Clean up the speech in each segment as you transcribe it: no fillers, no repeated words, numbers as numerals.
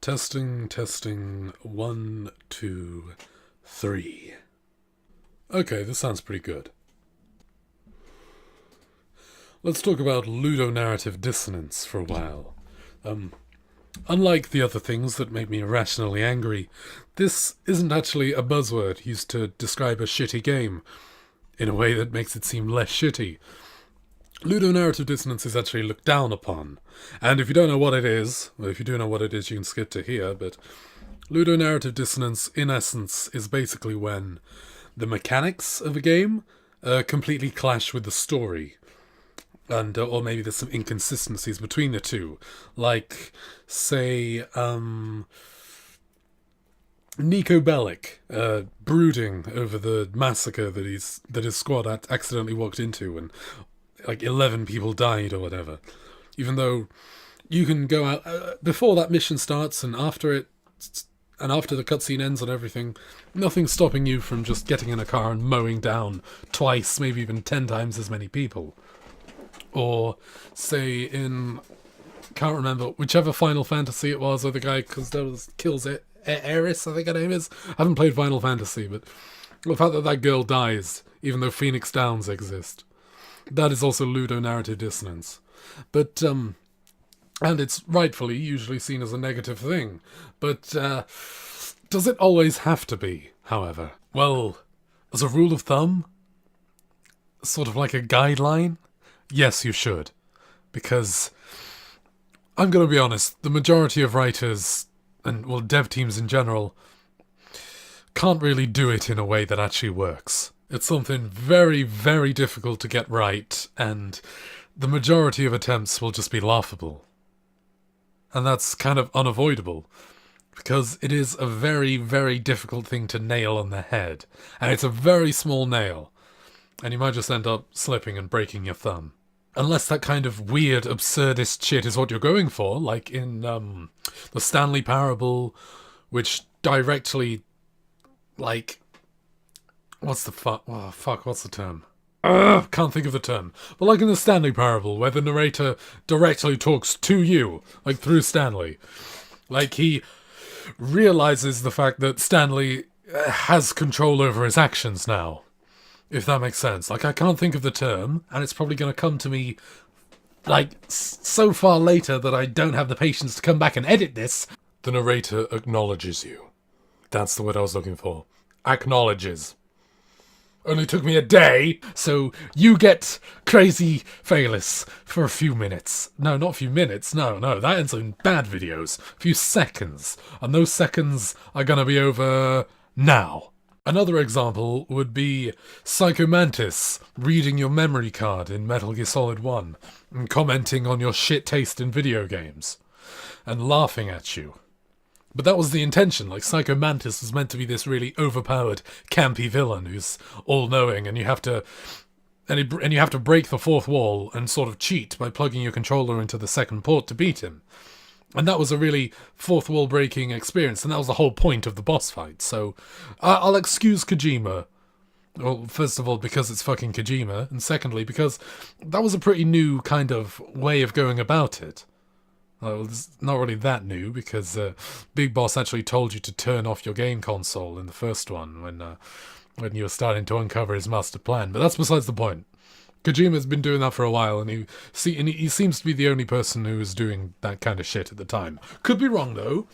Testing, testing, 1, 2, 3. Okay, this sounds pretty good. Let's talk about ludonarrative dissonance for a while. Unlike the other things that make me irrationally angry, this isn't actually a buzzword used to describe a shitty game in a way that makes it seem less shitty. Ludonarrative dissonance is actually looked down upon. And if you don't know what it is, well, if you do know what it is, you can skip to here, but ludonarrative dissonance, in essence, is basically when the mechanics of a game completely clash with the story. And, or maybe there's some inconsistencies between the two. Like, say, Nico Bellic, brooding over the massacre that his squad accidentally walked into, and like 11 people died or whatever. Even though you can go out before that mission starts and after it, and after the cutscene ends and everything, nothing's stopping you from just getting in a car and mowing down twice, maybe even 10 times as many people. Or say in, can't remember whichever Final Fantasy it was, or the guy kills it. Eris, I think her name is. I haven't played Final Fantasy, but the fact that girl dies, even though Phoenix Downs exist, that is also ludonarrative dissonance. But, and it's rightfully usually seen as a negative thing. But, does it always have to be, however? Well, as a rule of thumb, sort of like a guideline, yes, you should. Because, I'm going to be honest, the majority of writers, and, well, dev teams in general, can't really do it in a way that actually works. It's something very, very difficult to get right, and the majority of attempts will just be laughable. And that's kind of unavoidable, because it is a very, very difficult thing to nail on the head. And it's a very small nail, and you might just end up slipping and breaking your thumb. Unless that kind of weird, absurdist shit is what you're going for, like in the Stanley Parable, which directly, like, what's the fuck? Oh, fuck, what's the term? Can't think of the term. But like in the Stanley Parable, where the narrator directly talks to you, like through Stanley. Like he realizes the fact that Stanley has control over his actions now. If that makes sense. Like, I can't think of the term, and it's probably going to come to me, like, so far later that I don't have the patience to come back and edit this. The narrator acknowledges you. That's the word I was looking for. Acknowledges. Only took me a day, so you get crazy Phalis for a few minutes. No, not a few minutes, no, that ends in bad videos. A few seconds. And those seconds are going to be over now. Another example would be Psycho Mantis reading your memory card in Metal Gear Solid 1 and commenting on your shit taste in video games and laughing at you. But that was the intention. Like, Psycho Mantis was meant to be this really overpowered, campy villain who's all-knowing, and you have to break the fourth wall and sort of cheat by plugging your controller into the second port to beat him. And that was a really fourth wall breaking experience, and that was the whole point of the boss fight. So I'll excuse Kojima. Well, first of all, because it's fucking Kojima, and secondly, because that was a pretty new kind of way of going about it. Well, it's not really that new, because Big Boss actually told you to turn off your game console in the first one when you were starting to uncover his master plan. But that's besides the point. Kojima's been doing that for a while, and he seems to be the only person who is doing that kind of shit at the time. Could be wrong, though.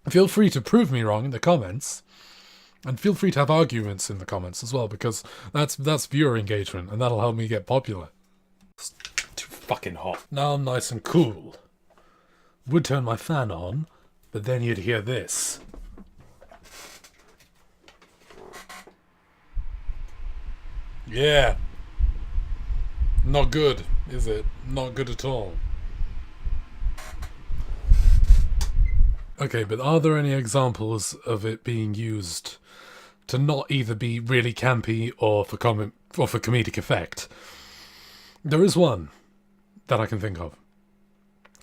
Feel free to prove me wrong in the comments. And feel free to have arguments in the comments as well, because that's viewer engagement, and that'll help me get popular. It's too fucking hot. Now I'm nice and cool. Would turn my fan on, but then you'd hear this. Yeah. Not good, is it? Not good at all. Okay, but are there any examples of it being used to not either be really campy or for comedic effect? There is one that I can think of.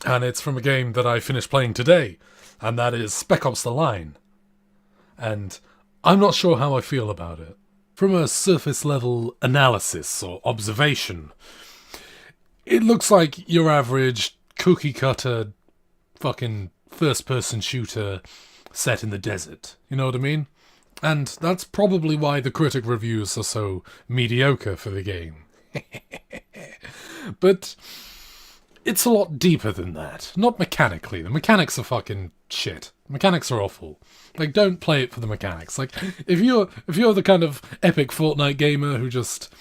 And it's from a game that I finished playing today, and that is Spec Ops A Lion. And I'm not sure how I feel about it. From a surface level analysis or observation, it looks like your average cookie cutter fucking first-person shooter set in the desert. You know what I mean? And that's probably why the critic reviews are so mediocre for the game. But it's a lot deeper than that. Not mechanically. The mechanics are fucking shit. Mechanics are awful. Like, don't play it for the mechanics. Like, if you're the kind of epic Fortnite gamer who just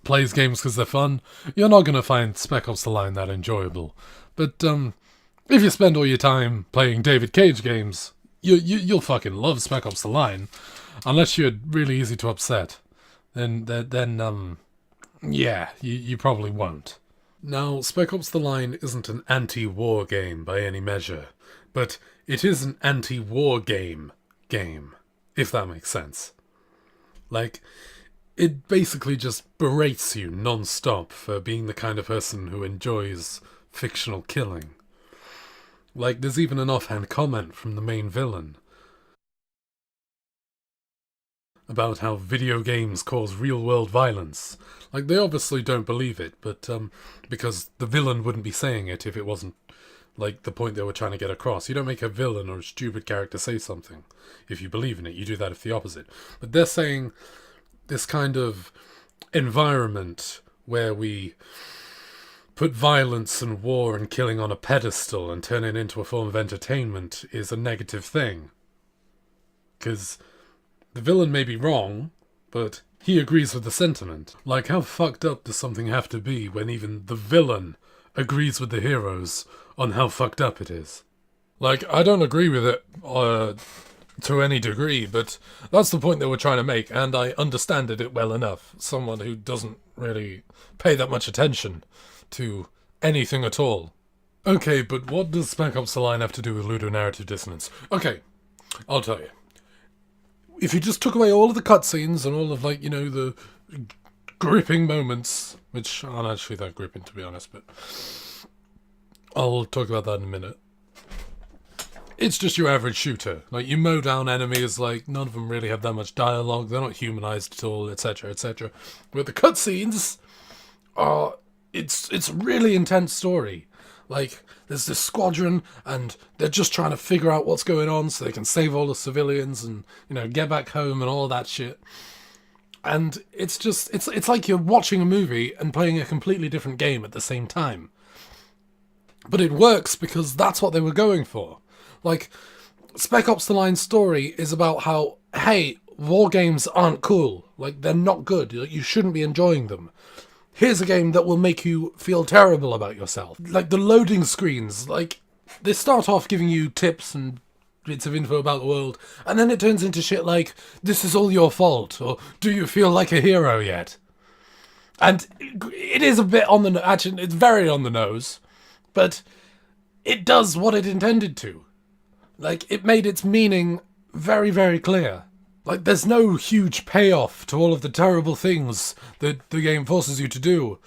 plays games because they're fun, you're not going to find Spec Ops A Lion that enjoyable. But if you spend all your time playing David Cage games, you'll fucking love Spec Ops A Lion. Unless you're really easy to upset, then yeah, you probably won't. Now, Spec Ops The Line isn't an anti-war game by any measure, but it is an anti-war game, if that makes sense. Like, it basically just berates you non-stop for being the kind of person who enjoys fictional killing. Like, there's even an offhand comment from the main villain about how video games cause real-world violence. Like, they obviously don't believe it, but because the villain wouldn't be saying it if it wasn't, like, the point they were trying to get across. You don't make a villain or a stupid character say something if you believe in it. You do that if the opposite. But they're saying this kind of environment where we put violence and war and killing on a pedestal and turn it into a form of entertainment is a negative thing. Because the villain may be wrong, but he agrees with the sentiment. Like, how fucked up does something have to be when even the villain agrees with the heroes on how fucked up it is? Like, I don't agree with it to any degree, but that's the point they were trying to make, and I understand it well enough. Someone who doesn't really pay that much attention to anything at all. Okay, but what does Spec Ops The Line have to do with ludonarrative dissonance? Okay, I'll tell you. If you just took away all of the cutscenes and all of, like, you know, the gripping moments, which aren't actually that gripping, to be honest, but I'll talk about that in a minute. It's just your average shooter. Like, you mow down enemies, like, none of them really have that much dialogue, they're not humanized at all, etc., etc. But the cutscenes are... It's a really intense story. Like, there's this squadron, and they're just trying to figure out what's going on so they can save all the civilians and, you know, get back home and all that shit. And it's just, it's like you're watching a movie and playing a completely different game at the same time. But it works because that's what they were going for. Like, Spec Ops The Line story is about how, hey, war games aren't cool. Like, they're not good. You shouldn't be enjoying them. Here's a game that will make you feel terrible about yourself. Like, the loading screens, like, they start off giving you tips and bits of info about the world, and then it turns into shit like, this is all your fault, or do you feel like a hero yet? And it is a bit on the... Actually, it's very on the nose, but it does what it intended to. Like, it made its meaning very, very clear. Like, there's no huge payoff to all of the terrible things that the game forces you to do.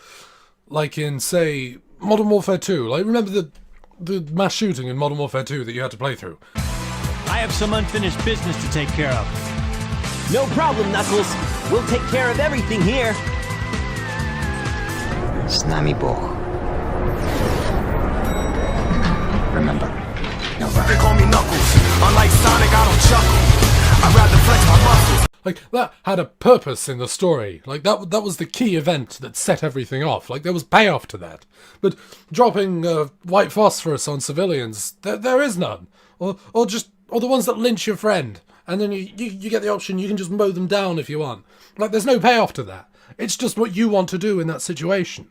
Like in, say, Modern Warfare 2. Like, remember the mass shooting in Modern Warfare 2 that you had to play through? I have some unfinished business to take care of. No problem, Knuckles. We'll take care of everything here. Snami Bo. Remember, never. They call me Knuckles. Unlike Sonic, I don't chuckle. I'd rather flex my muscles. Like, that had a purpose in the story. Like, that was the key event that set everything off. Like, there was payoff to that. But dropping white phosphorus on civilians, there is none. Or the ones that lynch your friend. And then you get the option, you can just mow them down if you want. Like, there's no payoff to that. It's just what you want to do in that situation.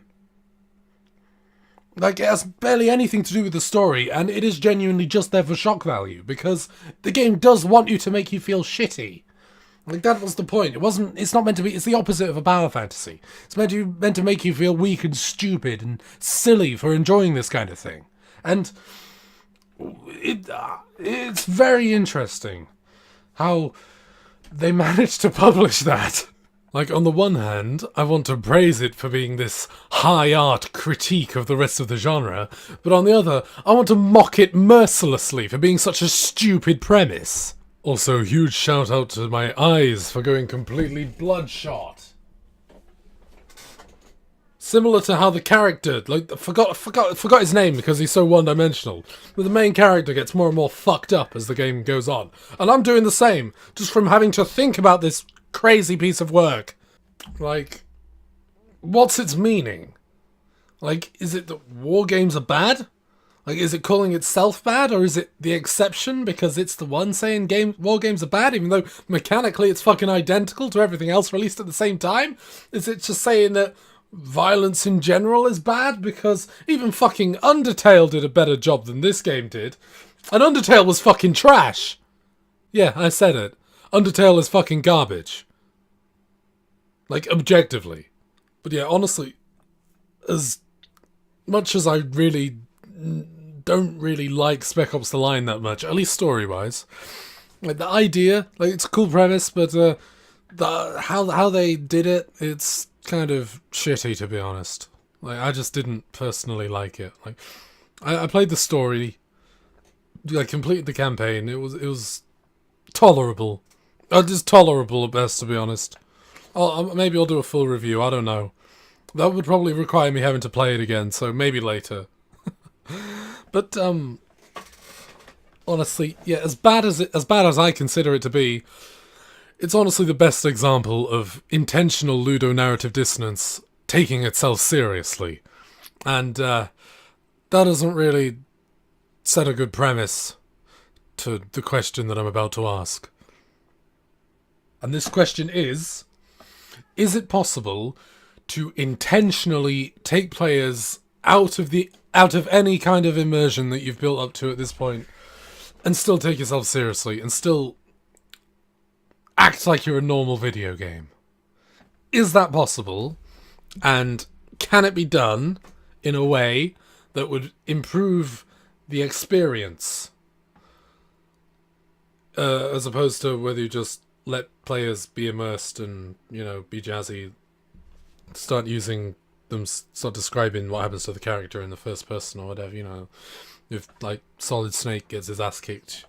Like, it has barely anything to do with the story, and it is genuinely just there for shock value, because the game does want you to make you feel shitty. Like, that was the point. It's not meant to be, it's the opposite of a power fantasy. It's meant to make you feel weak and stupid and silly for enjoying this kind of thing. And it's very interesting how they managed to publish that. Like, on the one hand, I want to praise it for being this high art critique of the rest of the genre, but on the other, I want to mock it mercilessly for being such a stupid premise. Also, huge shout out to my eyes for going completely bloodshot. Similar to how the character, like, forgot his name because he's so one-dimensional. But the main character gets more and more fucked up as the game goes on. And I'm doing the same, just from having to think about this crazy piece of work. Like, what's its meaning? Like, is it that war games are bad? Like, is it calling itself bad, or is it the exception because it's the one saying war games are bad, even though mechanically it's fucking identical to everything else released at the same time? Is it just saying that violence in general is bad? Because even fucking Undertale did a better job than this game did. And Undertale was fucking trash. Yeah, I said it. Undertale is fucking garbage. Like, objectively. But yeah, honestly, as much as I really don't really like Spec Ops A Lion that much, at least story-wise. Like, the idea, like, it's a cool premise, but how they did it, it's kind of shitty, to be honest. Like, I just didn't personally like it. Like, I played the story, I completed the campaign, it was tolerable. Just tolerable at best, to be honest. Maybe I'll do a full review, I don't know. That would probably require me having to play it again, so maybe later. But honestly, yeah, as bad as I consider it to be, it's honestly the best example of intentional ludonarrative dissonance taking itself seriously. And that doesn't really set a good premise to the question that I'm about to ask. And this question is it possible to intentionally take players out of any kind of immersion that you've built up to at this point, and still take yourself seriously, and still act like you're a normal video game? Is that possible? And can it be done in a way that would improve the experience? As opposed to whether you just let players be immersed and, you know, be jazzy, start describing what happens to the character in the first person or whatever, you know. If, like, Solid Snake gets his ass kicked,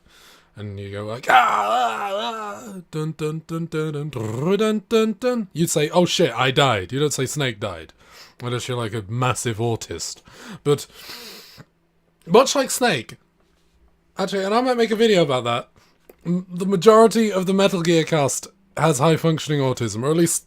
and you go like, dun dun dun dun dun dun dun dun, you'd say, oh shit, I died. You don't say Snake died, unless you're like a massive autist. But much like Snake, actually, and I might make a video about that, the majority of the Metal Gear cast has high-functioning autism, or at least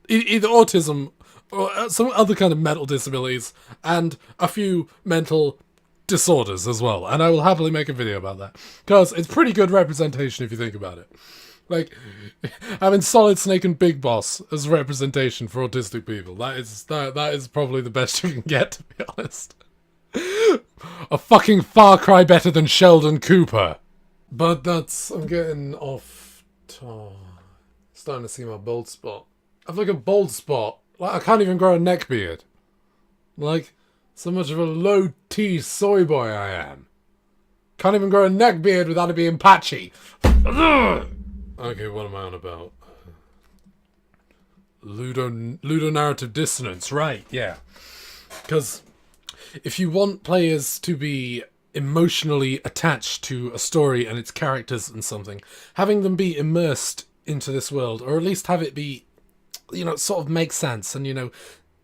either autism or some other kind of mental disabilities, and a few mental disorders as well. And I will happily make a video about that, because it's pretty good representation if you think about it. Like, having Solid Snake and Big Boss as representation for autistic people, that is probably the best you can get, to be honest. A fucking far cry better than Sheldon Cooper. But I'm getting off. Starting to see my bald spot. I've like a bald spot. Like, I can't even grow a neck beard. Like, so much of a low-T soy boy I am. Can't even grow a neck beard without it being patchy. Okay, what am I on about? Ludonarrative dissonance, right, yeah. Because if you want players to be emotionally attached to a story and its characters and something, having them be immersed into this world, or at least have it be, you know, sort of make sense, and, you know,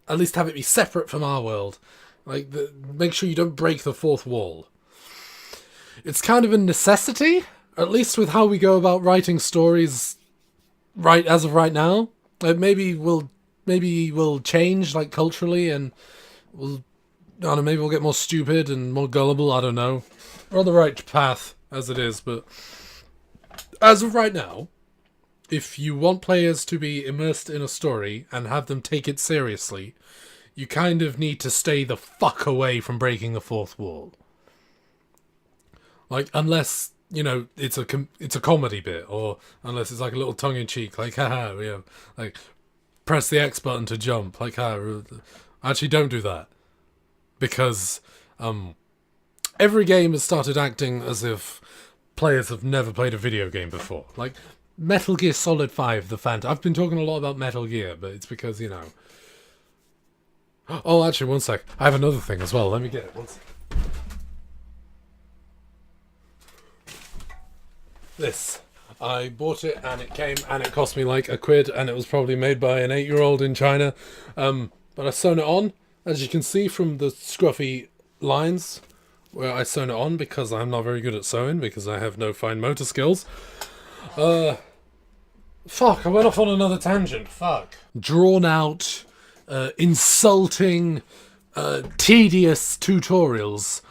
at least have it be separate from our world. Like, make sure you don't break the fourth wall. It's kind of a necessity, at least with how we go about writing stories right as of right now. Maybe we'll change, like, culturally, and I don't know, maybe we'll get more stupid and more gullible, I don't know. We're on the right path as it is, but as of right now, if you want players to be immersed in a story and have them take it seriously, you kind of need to stay the fuck away from breaking the fourth wall. Like, unless, you know, it's a comedy bit, or unless it's like a little tongue-in-cheek, like, haha, you know, like, press the X button to jump, like, haha. Actually, don't do that. Because every game has started acting as if players have never played a video game before. Like, Metal Gear Solid 5, the Phantom. I've been talking a lot about Metal Gear, but it's because, you know... Oh, actually, one sec. I have another thing as well. Let me get it. One sec. This. I bought it, and it came, and it cost me like £1, and it was probably made by an 8-year-old in China. but I sewn it on, as you can see from the scruffy lines where I sewn it on, because I'm not very good at sewing, because I have no fine motor skills. Fuck, I went off on another tangent, fuck. Drawn out, insulting, tedious tutorials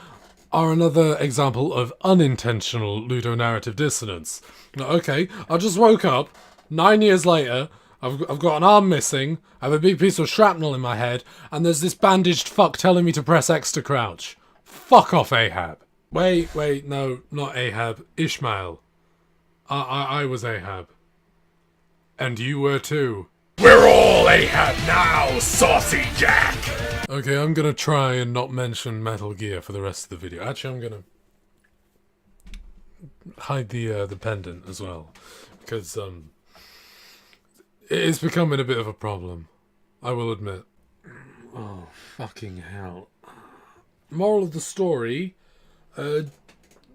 are another example of unintentional ludonarrative dissonance. Okay, I just woke up, 9 years later, I've got an arm missing, I have a big piece of shrapnel in my head, and there's this bandaged fuck telling me to press X to crouch. Fuck off, Ahab. Wait, no, not Ahab, Ishmael. I was Ahab. And you were too. We're all Ahab now, Saucy Jack! Okay, I'm gonna try and not mention Metal Gear for the rest of the video. Actually, I'm gonna hide the pendant as well, because it's becoming a bit of a problem, I will admit. Oh, fucking hell. Moral of the story,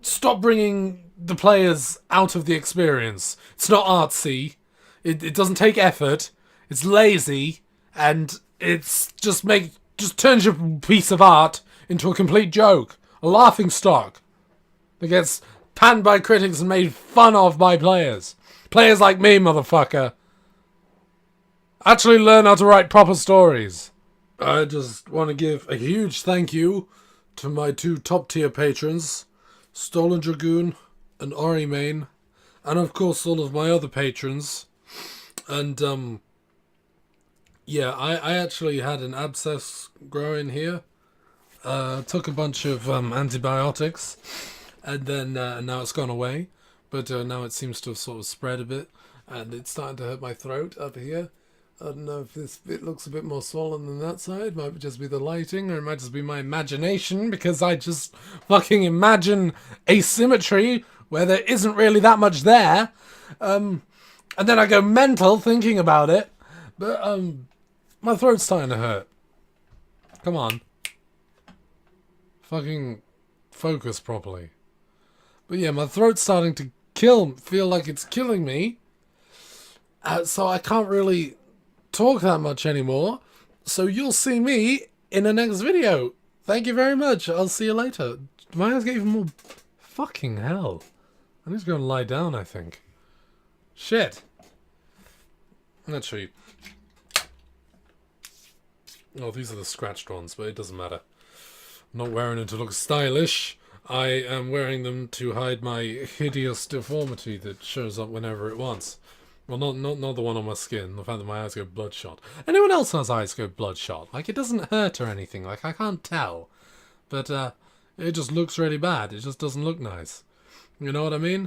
stop bringing the players out of the experience. It's not artsy, it doesn't take effort, it's lazy, and it's just turns your piece of art into a complete joke, a laughing stock that gets panned by critics and made fun of by players. Players like me, motherfucker. Actually learn how to write proper stories. I just want to give a huge thank you to my 2 top-tier patrons, Stolen Dragoon and Ori Main, and of course all of my other patrons. And yeah, I actually had an abscess growing here. Took a bunch of antibiotics, and then now it's gone away. But now it seems to have sort of spread a bit, and it's starting to hurt my throat up here. I don't know if this bit looks a bit more swollen than that side. Might just be the lighting, or it might just be my imagination, because I just fucking imagine asymmetry where there isn't really that much there. And then I go mental thinking about it. But my throat's starting to hurt. Come on. Fucking focus properly. But yeah, my throat's starting to feel like it's killing me. So I can't really talk that much anymore. So you'll see me in the next video. Thank you very much. I'll see you later. My eyes get even more... Fucking hell. I need to go and lie down, I think. Shit. Actually... Oh, these are the scratched ones, but it doesn't matter. I'm not wearing them to look stylish. I am wearing them to hide my hideous deformity that shows up whenever it wants. Well, not the one on my skin. The fact that my eyes go bloodshot. Anyone else has eyes go bloodshot? Like, it doesn't hurt or anything. Like, I can't tell. But, it just looks really bad. It just doesn't look nice. You know what I mean?